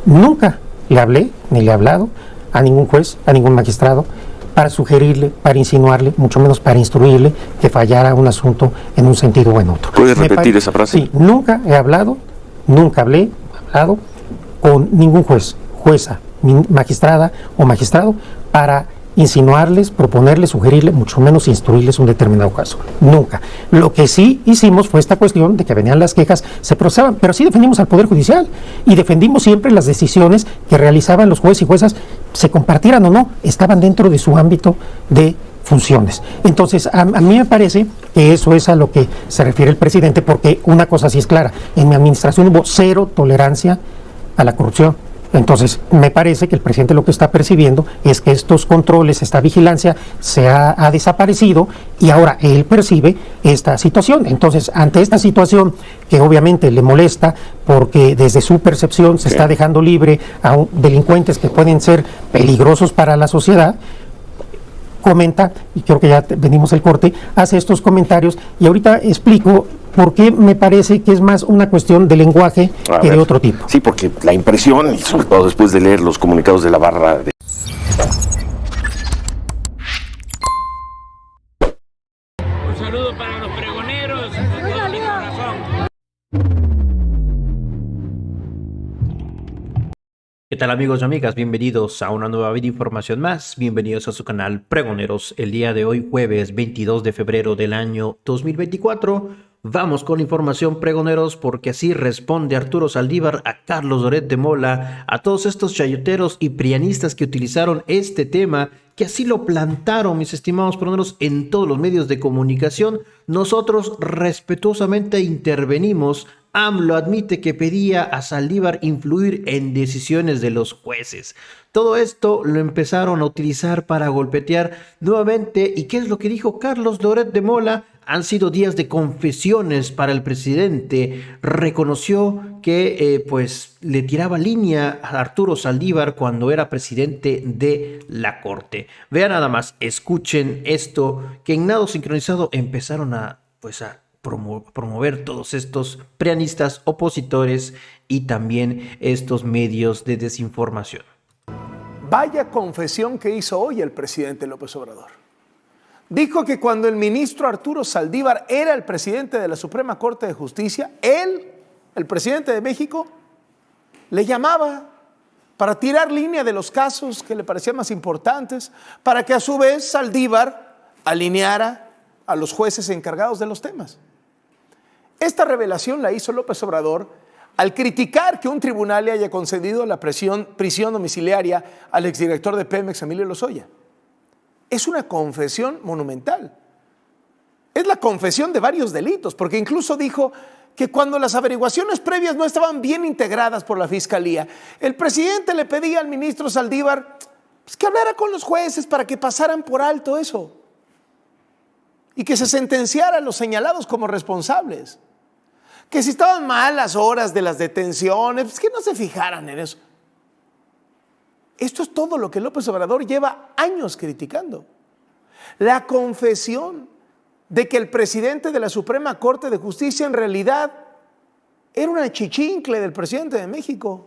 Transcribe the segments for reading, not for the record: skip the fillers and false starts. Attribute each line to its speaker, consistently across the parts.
Speaker 1: Nunca le hablé, ni le he hablado a ningún juez, a ningún magistrado, para sugerirle, para insinuarle, mucho menos para instruirle que fallara un asunto en un sentido o en otro.
Speaker 2: ¿Puedes repetir esa frase?
Speaker 1: Sí, nunca he hablado, nunca hablé con ningún juez, jueza, magistrada o magistrado para insinuarles, proponerles, sugerirles, mucho menos instruirles un determinado caso. Nunca. Lo que sí hicimos fue esta cuestión de que venían las quejas, se procesaban, pero sí defendimos al Poder Judicial y defendimos siempre las decisiones que realizaban los jueces y juezas, se compartieran o no, estaban dentro de su ámbito de funciones. Entonces, a mí me parece que eso es a lo que se refiere el presidente, porque una cosa sí es clara, en mi administración hubo cero tolerancia a la corrupción. Entonces, me parece que el presidente lo que está percibiendo es que estos controles, esta vigilancia se ha desaparecido y ahora él percibe esta situación. Entonces, ante esta situación que obviamente le molesta porque desde su percepción se está dejando libre a delincuentes que pueden ser peligrosos para la sociedad, comenta, y creo que ya venimos al corte, hace estos comentarios y ahorita explico por qué me parece que es más una cuestión de lenguaje que de otro tipo.
Speaker 2: Sí, porque la impresión, y sobre todo después de leer los comunicados de la barra de...
Speaker 3: Un saludo para los pregoneros, con todo mi corazón.
Speaker 4: ¿Qué tal, amigos y amigas? Bienvenidos a una nueva información más. Bienvenidos a su canal Pregoneros. El día de hoy, jueves 22 de febrero del año 2024, vamos con la información, pregoneros, porque así responde Arturo Saldívar a Carlos Loret de Mola, a todos estos chayoteros y prianistas que utilizaron este tema, que así lo plantaron, mis estimados pregoneros, en todos los medios de comunicación. Nosotros respetuosamente intervenimos. AMLO admite que pedía a Saldívar influir en decisiones de los jueces. Todo esto lo empezaron a utilizar para golpetear nuevamente. ¿Y qué es lo que dijo Carlos Loret de Mola? Han sido días de confesiones para el presidente. Reconoció que pues le tiraba línea a Arturo Saldívar cuando era presidente de la Corte. Vean nada más, escuchen esto, que en nado sincronizado empezaron a promover todos estos prianistas opositores y también estos medios de desinformación.
Speaker 5: Vaya confesión que hizo hoy el presidente López Obrador. Dijo que cuando el ministro Arturo Saldívar era el presidente de la Suprema Corte de Justicia, él, el presidente de México, le llamaba para tirar línea de los casos que le parecían más importantes, para que a su vez Saldívar alineara a los jueces encargados de los temas. Esta revelación la hizo López Obrador al criticar que un tribunal le haya concedido la prisión domiciliaria al exdirector de Pemex, Emilio Lozoya. Es una confesión monumental. Es la confesión de varios delitos, porque incluso dijo que cuando las averiguaciones previas no estaban bien integradas por la Fiscalía, el presidente le pedía al ministro Saldívar que hablara con los jueces para que pasaran por alto eso y que se sentenciara a los señalados como responsables. Que si estaban mal las horas de las detenciones, que no se fijaran en eso. Esto es todo lo que López Obrador lleva años criticando. La confesión de que el presidente de la Suprema Corte de Justicia en realidad era una chichincle del presidente de México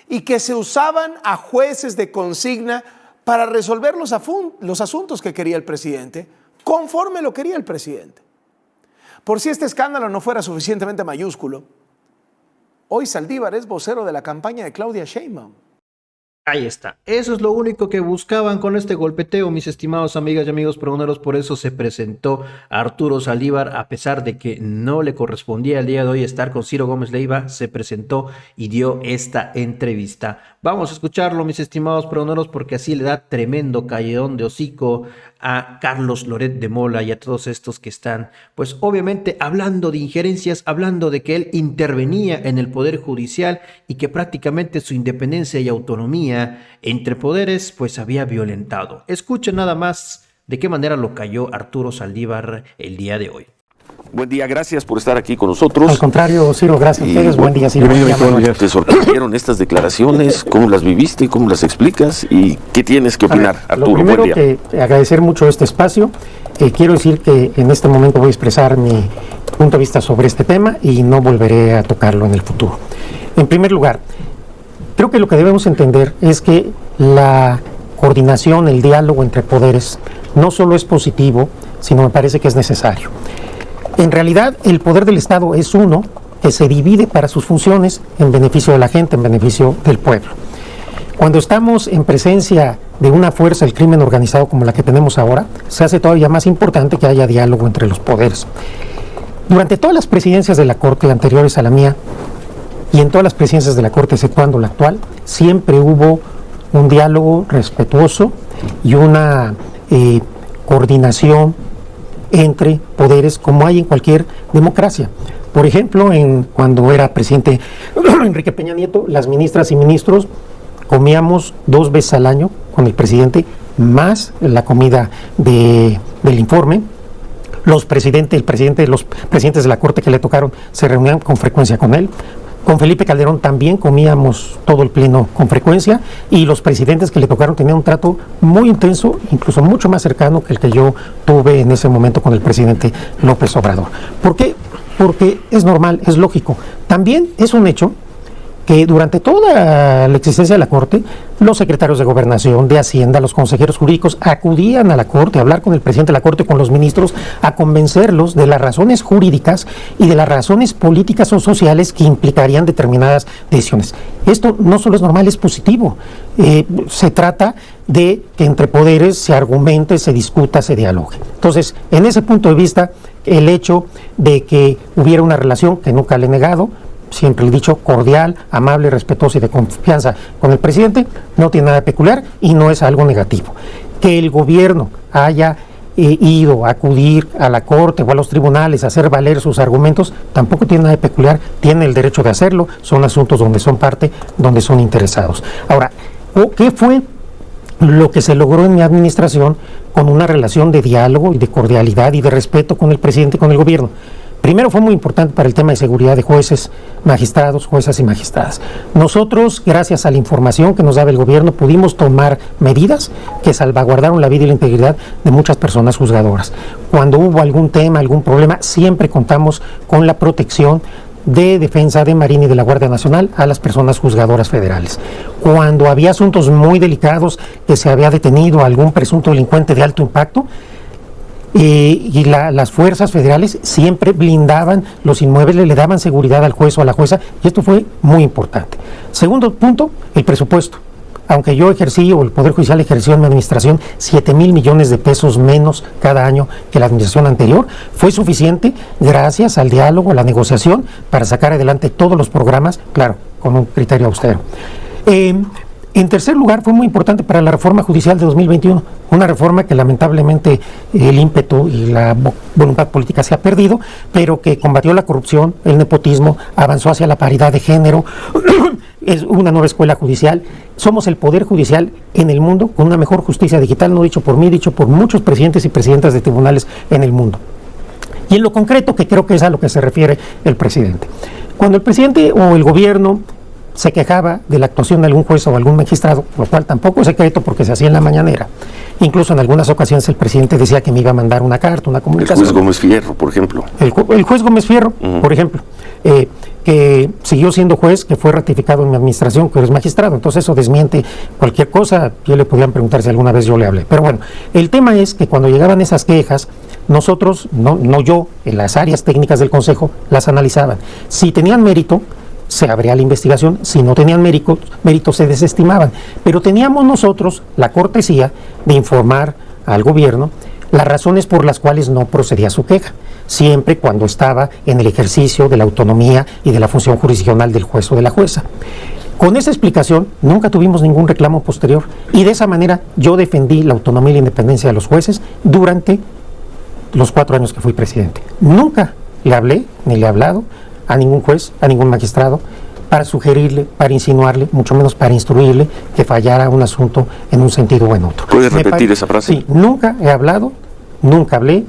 Speaker 5: y que se usaban a jueces de consigna para resolver los asuntos que quería el presidente, conforme lo quería el presidente. Por si este escándalo no fuera suficientemente mayúsculo, hoy Saldívar es vocero de la campaña de Claudia Sheinbaum.
Speaker 4: Ahí está. Eso es lo único que buscaban con este golpeteo, mis estimados amigas y amigos pregoneros. Por eso se presentó Arturo Saldívar, a pesar de que no le correspondía el día de hoy estar con Ciro Gómez Leiva, se presentó y dio esta entrevista. Vamos a escucharlo, mis estimados pregoneros, porque así le da tremendo callejón de hocico a Carlos Loret de Mola y a todos estos que están, pues obviamente hablando de injerencias, hablando de que él intervenía en el Poder Judicial y que prácticamente su independencia y autonomía entre poderes pues había violentado. Escuchen nada más de qué manera lo cayó Arturo Saldívar el día de hoy.
Speaker 2: Buen día, gracias por estar aquí con nosotros.
Speaker 1: Al contrario, Ciro, gracias a ustedes. Buen día, Ciro.
Speaker 2: ¿Te sorprendieron estas declaraciones? ¿Cómo las viviste? ¿Cómo las explicas? ¿Y qué tienes que opinar, Arturo?
Speaker 1: Lo primero,
Speaker 2: buen día.
Speaker 1: que agradecer mucho este espacio. Quiero decir que en este momento voy a expresar mi punto de vista sobre este tema y no volveré a tocarlo en el futuro. En primer lugar, creo que lo que debemos entender es que la coordinación, el diálogo entre poderes no solo es positivo, sino me parece que es necesario. En realidad, el poder del Estado es uno que se divide para sus funciones en beneficio de la gente, en beneficio del pueblo. Cuando estamos en presencia de una fuerza del crimen organizado como la que tenemos ahora, se hace todavía más importante que haya diálogo entre los poderes. Durante todas las presidencias de la Corte anteriores a la mía, y en todas las presidencias de la Corte, exceptuando la actual, siempre hubo un diálogo respetuoso y una coordinación entre poderes como hay en cualquier democracia. Por ejemplo, cuando era presidente Enrique Peña Nieto, las ministras y ministros comíamos 2 veces al año con el presidente, más la comida del informe. Los presidentes de la Corte que le tocaron se reunían con frecuencia con él. Con Felipe Calderón también comíamos todo el pleno con frecuencia, y los presidentes que le tocaron tenían un trato muy intenso, incluso mucho más cercano que el que yo tuve en ese momento con el presidente López Obrador. ¿Por qué? Porque es normal, es lógico. También es un hecho que durante toda la existencia de la Corte, los secretarios de Gobernación, de Hacienda, los consejeros jurídicos acudían a la Corte a hablar con el presidente de la Corte, con los ministros, a convencerlos de las razones jurídicas y de las razones políticas o sociales que implicarían determinadas decisiones. Esto no solo es normal, es positivo. Se trata de que entre poderes se argumente, se discuta, se dialogue. Entonces, en ese punto de vista, el hecho de que hubiera una relación, que nunca le he negado, siempre le he dicho, cordial, amable, respetuosa y de confianza con el presidente, no tiene nada de peculiar y no es algo negativo. Que el gobierno haya ido a acudir a la Corte o a los tribunales a hacer valer sus argumentos, tampoco tiene nada de peculiar, tiene el derecho de hacerlo, son asuntos donde son parte, donde son interesados. Ahora, ¿qué fue lo que se logró en mi administración con una relación de diálogo y de cordialidad y de respeto con el presidente y con el gobierno? Primero, fue muy importante para el tema de seguridad de jueces, magistrados, juezas y magistradas. Nosotros, gracias a la información que nos daba el gobierno, pudimos tomar medidas que salvaguardaron la vida y la integridad de muchas personas juzgadoras. Cuando hubo algún tema, algún problema, siempre contamos con la protección de Defensa, de Marina y de la Guardia Nacional a las personas juzgadoras federales. Cuando había asuntos muy delicados, que se había detenido a algún presunto delincuente de alto impacto, las fuerzas federales siempre blindaban los inmuebles, le daban seguridad al juez o a la jueza, y esto fue muy importante. Segundo punto, el presupuesto. Aunque yo ejercí, o el Poder Judicial ejerció en mi administración 7,000 millones de pesos menos cada año que la administración anterior, fue suficiente gracias al diálogo, a la negociación, para sacar adelante todos los programas, claro, con un criterio austero. En tercer lugar, fue muy importante para la reforma judicial de 2021, una reforma que lamentablemente el ímpetu y la voluntad política se ha perdido, pero que combatió la corrupción, el nepotismo, avanzó hacia la paridad de género, es una nueva escuela judicial. Somos el poder judicial en el mundo con una mejor justicia digital, no dicho por mí, dicho por muchos presidentes y presidentas de tribunales en el mundo. Y en lo concreto, que creo que es a lo que se refiere el presidente. Cuando el presidente o el gobierno se quejaba de la actuación de algún juez o algún magistrado, lo cual tampoco es secreto porque se hacía en la mañanera. Incluso en algunas ocasiones el presidente decía que me iba a mandar una carta, una comunicación.
Speaker 2: El juez Gómez Fierro, por ejemplo.
Speaker 1: El juez Gómez Fierro, por ejemplo, que siguió siendo juez, que fue ratificado en mi administración, que es magistrado. Entonces eso desmiente cualquier cosa. Yo le podían preguntar si alguna vez yo le hablé. Pero bueno, el tema es que cuando llegaban esas quejas, nosotros, no yo, en las áreas técnicas del Consejo, las analizaban. Si tenían mérito, se abría la investigación; si no tenían mérito, se desestimaban. Pero teníamos nosotros la cortesía de informar al gobierno las razones por las cuales no procedía su queja, siempre cuando estaba en el ejercicio de la autonomía y de la función jurisdiccional del juez o de la jueza. Con esa explicación nunca tuvimos ningún reclamo posterior, y de esa manera yo defendí la autonomía y la independencia de los jueces durante los 4 años que fui presidente. Nunca le hablé, ni le he hablado a ningún juez, a ningún magistrado, para sugerirle, para insinuarle, mucho menos para instruirle que fallara un asunto en un sentido o en otro.
Speaker 2: ¿Puedes repetir esa frase?
Speaker 1: Sí, nunca he hablado, nunca hablé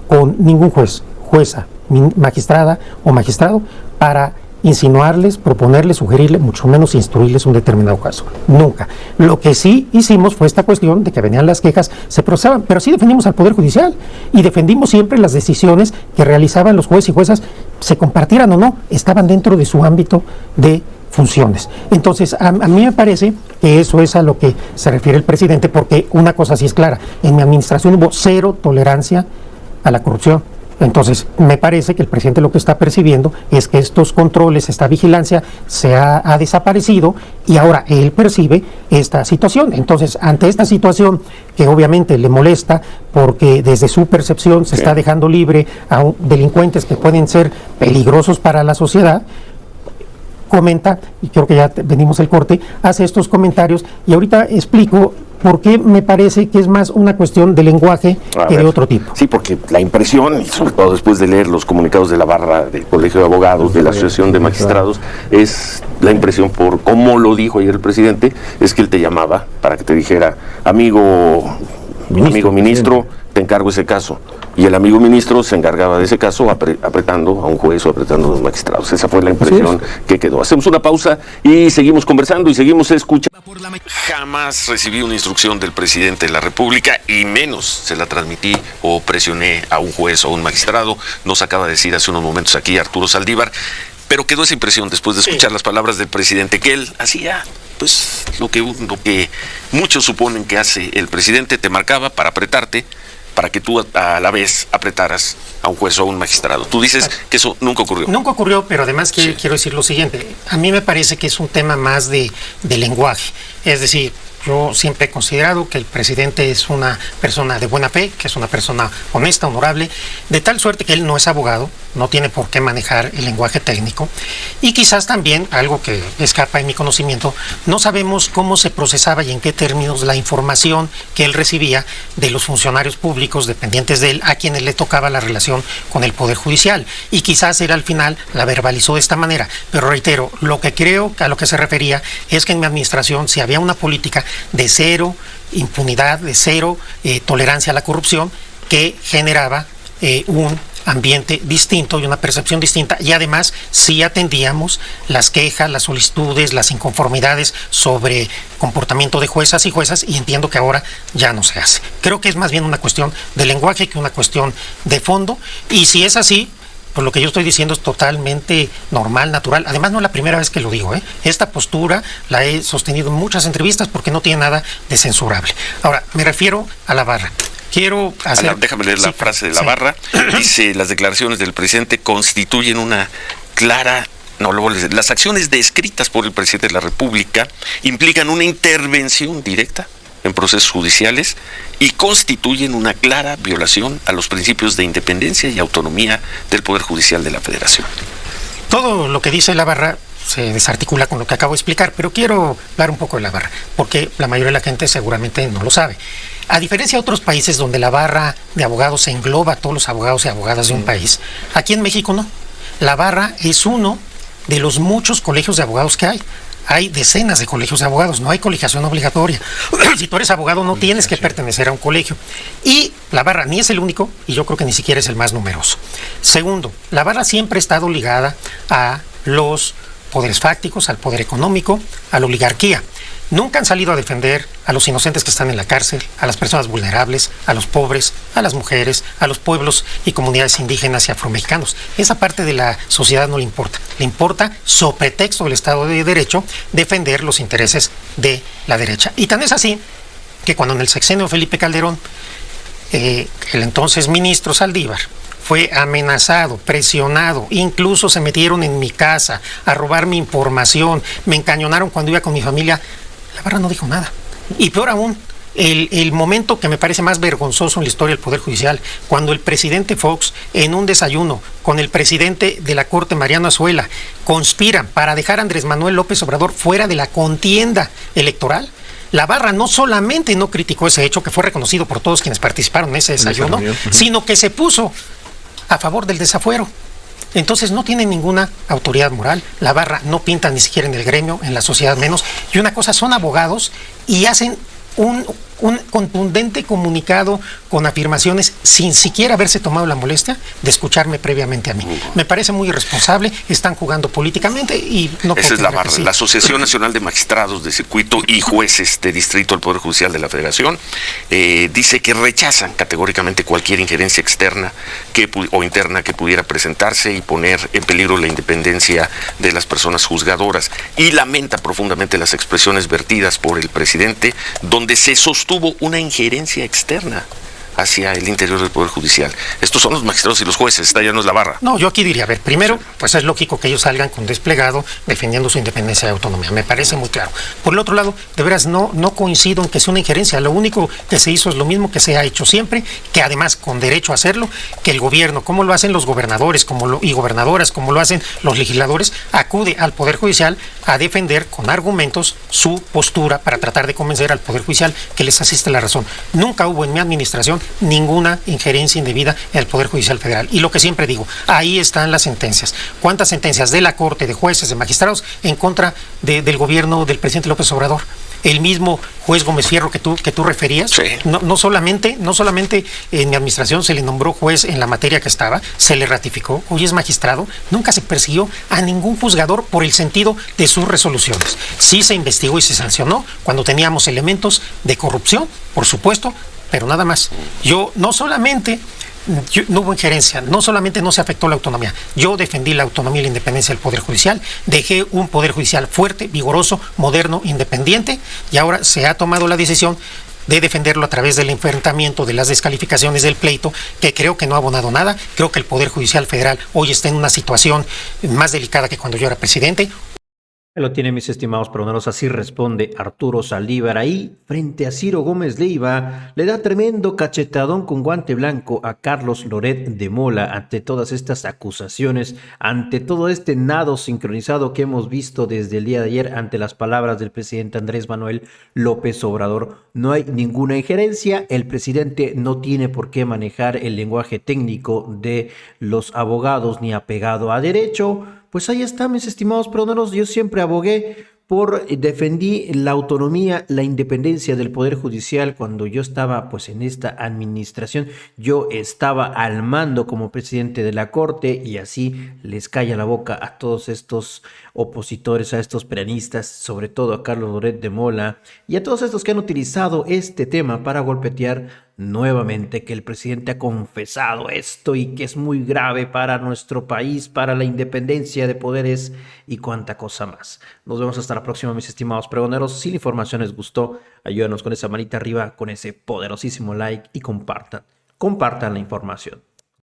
Speaker 1: con ningún juez, jueza, magistrada o magistrado para insinuarles, proponerles, sugerirles, mucho menos instruirles un determinado caso. Nunca. Lo que sí hicimos fue esta cuestión de que venían las quejas, se procesaban, pero sí defendimos al Poder Judicial y defendimos siempre las decisiones que realizaban los jueces y juezas, se compartieran o no, estaban dentro de su ámbito de funciones. Entonces, a mí me parece que eso es a lo que se refiere el presidente, porque una cosa sí es clara, en mi administración hubo cero tolerancia a la corrupción. Entonces, me parece que el presidente lo que está percibiendo es que estos controles, esta vigilancia se ha desaparecido y ahora él percibe esta situación. Entonces, ante esta situación que obviamente le molesta porque desde su percepción se está dejando libre a delincuentes que pueden ser peligrosos para la sociedad, comenta, y creo que ya venimos el corte, hace estos comentarios y ahorita explico por qué me parece que es más una cuestión de lenguaje que de otro tipo.
Speaker 2: Sí, porque la impresión, y sobre todo después de leer los comunicados de la barra del Colegio de Abogados, de la Asociación de Magistrados, es la impresión, por cómo lo dijo ayer el presidente, es que él te llamaba para que te dijera, amigo ministro, te encargo ese caso. Y el amigo ministro se encargaba de ese caso apretando a un juez o apretando a los magistrados. Esa fue la impresión que quedó. Hacemos una pausa y seguimos conversando y seguimos escuchando. Jamás recibí una instrucción del presidente de la República y menos se la transmití o presioné a un juez o a un magistrado. Nos acaba de decir hace unos momentos aquí Arturo Saldívar, pero quedó esa impresión después de escuchar las palabras del presidente, que él hacía pues lo que muchos suponen que hace el presidente, te marcaba para apretarte, para que tú a la vez apretaras a un juez o a un magistrado. Tú dices que eso nunca ocurrió.
Speaker 1: Nunca ocurrió, pero además quiero decir lo siguiente. A mí me parece que es un tema más de lenguaje. Es decir, yo siempre he considerado que el presidente es una persona de buena fe, que es una persona honesta, honorable, de tal suerte que él no es abogado, no tiene por qué manejar el lenguaje técnico, y quizás también, algo que escapa de mi conocimiento, no sabemos cómo se procesaba y en qué términos la información que él recibía de los funcionarios públicos dependientes de él, a quienes le tocaba la relación con el Poder Judicial, y quizás él al final la verbalizó de esta manera, pero reitero, lo que creo a lo que se refería es que en mi administración, si había una política de cero impunidad, de cero tolerancia a la corrupción, que generaba un ambiente distinto y una percepción distinta, y además sí atendíamos las quejas, las solicitudes, las inconformidades sobre comportamiento de juezas y juezas, y entiendo que ahora ya no se hace. Creo que es más bien una cuestión de lenguaje que una cuestión de fondo, y si es así, pues lo que yo estoy diciendo es totalmente normal, natural. Además, no es la primera vez que lo digo, ¿eh? Esta postura la he sostenido en muchas entrevistas porque no tiene nada de censurable. Ahora, me refiero a la barra. Quiero hacer...
Speaker 2: Déjame leer la frase de la barra. Dice, las declaraciones del presidente constituyen una clara... No, luego les... Las acciones descritas por el presidente de la República implican una intervención directa en procesos judiciales y constituyen una clara violación a los principios de independencia y autonomía del Poder Judicial de la Federación.
Speaker 1: Todo lo que dice la barra se desarticula con lo que acabo de explicar, pero quiero hablar un poco de la barra, porque la mayoría de la gente seguramente no lo sabe. A diferencia de otros países donde la barra de abogados se engloba a todos los abogados y abogadas de un país, aquí en México no. La barra es uno de los muchos colegios de abogados que hay. Hay decenas de colegios de abogados, no hay colegiación obligatoria. Si tú eres abogado no tienes que pertenecer a un colegio. Y la barra ni es el único, y yo creo que ni siquiera es el más numeroso. Segundo, la barra siempre ha estado ligada a los poderes fácticos, al poder económico, a la oligarquía. Nunca han salido a defender a los inocentes que están en la cárcel, a las personas vulnerables, a los pobres, a las mujeres, a los pueblos y comunidades indígenas y afromexicanos. Esa parte de la sociedad no le importa. Le importa, so pretexto del Estado de Derecho, defender los intereses de la derecha. Y tan es así que cuando en el sexenio de Felipe Calderón, el entonces ministro Saldívar fue amenazado, presionado, incluso se metieron en mi casa a robar mi información, me encañonaron cuando iba con mi familia, la barra no dijo nada. Y peor aún, el momento que me parece más vergonzoso en la historia del Poder Judicial, cuando el presidente Fox, en un desayuno con el presidente de la Corte, Mariano Azuela, conspiran para dejar a Andrés Manuel López Obrador fuera de la contienda electoral. La barra no solamente no criticó ese hecho, que fue reconocido por todos quienes participaron en ese desayuno, sino que se puso a favor del desafuero. Entonces no tiene ninguna autoridad moral. La barra no pinta ni siquiera en el gremio, en la sociedad menos. Y una cosa, son abogados y hacen un contundente comunicado con afirmaciones sin siquiera haberse tomado la molestia de escucharme previamente a mí. Me parece muy irresponsable, están jugando políticamente y no
Speaker 2: Esa es la barra.
Speaker 1: sí.
Speaker 2: La Asociación Nacional de Magistrados de Circuito y Jueces de Distrito del Poder Judicial de la Federación dice que rechazan categóricamente cualquier injerencia externa o interna que pudiera presentarse y poner en peligro la independencia de las personas juzgadoras, y lamenta profundamente las expresiones vertidas por el presidente donde se sostuvo una injerencia externa hacia el interior del Poder Judicial. Estos son los magistrados y los jueces, esta ya no es la barra.
Speaker 1: No, yo aquí diría, a ver, primero, pues es lógico que ellos salgan con desplegado defendiendo su independencia y autonomía, me parece muy claro. Por el otro lado, de veras no coincido en que sea una injerencia, lo único que se hizo es lo mismo que se ha hecho siempre, que además con derecho a hacerlo, que el gobierno, como lo hacen los gobernadores y gobernadoras, como lo hacen los legisladores, acude al Poder Judicial a defender con argumentos su postura para tratar de convencer al Poder Judicial que les asiste la razón. Nunca hubo en mi administración ninguna injerencia indebida en el Poder Judicial Federal. Y lo que siempre digo, ahí están las sentencias. ¿Cuántas sentencias de la Corte, de jueces, de magistrados en contra del gobierno del presidente López Obrador? El mismo juez Gómez Fierro que tú referías,
Speaker 2: sí.
Speaker 1: no solamente en mi administración se le nombró juez en la materia que estaba, se le ratificó, hoy es magistrado, nunca se persiguió a ningún juzgador por el sentido de sus resoluciones. Sí se investigó y se sancionó cuando teníamos elementos de corrupción, por supuesto, pero nada más. No hubo injerencia, no solamente no se afectó la autonomía, yo defendí la autonomía y la independencia del Poder Judicial, dejé un Poder Judicial fuerte, vigoroso, moderno, independiente, y ahora se ha tomado la decisión de defenderlo a través del enfrentamiento, de las descalificaciones del pleito, que creo que no ha abonado nada. Creo que el Poder Judicial Federal hoy está en una situación más delicada que cuando yo era presidente.
Speaker 4: Lo tiene, mis estimados peroneros, así responde Arturo Saldívar ahí frente a Ciro Gómez Leiva. Le da tremendo cachetadón con guante blanco a Carlos Loret de Mola ante todas estas acusaciones, ante todo este nado sincronizado que hemos visto desde el día de ayer ante las palabras del presidente Andrés Manuel López Obrador. No hay ninguna injerencia, el presidente no tiene por qué manejar el lenguaje técnico de los abogados ni apegado a derecho. Pues ahí está, mis estimados peroneros, yo siempre abogué defendí la autonomía, la independencia del Poder Judicial cuando yo estaba pues en esta administración. Yo estaba al mando como presidente de la Corte y así les calla la boca a todos estos opositores, a estos peronistas, sobre todo a Carlos Loret de Mola y a todos estos que han utilizado este tema para golpetear nuevamente que el presidente ha confesado esto y que es muy grave para nuestro país, para la independencia de poderes y cuánta cosa más. Nos vemos hasta la próxima, mis estimados pregoneros. Si la información les gustó, ayúdanos con esa manita arriba, con ese poderosísimo like y compartan la información.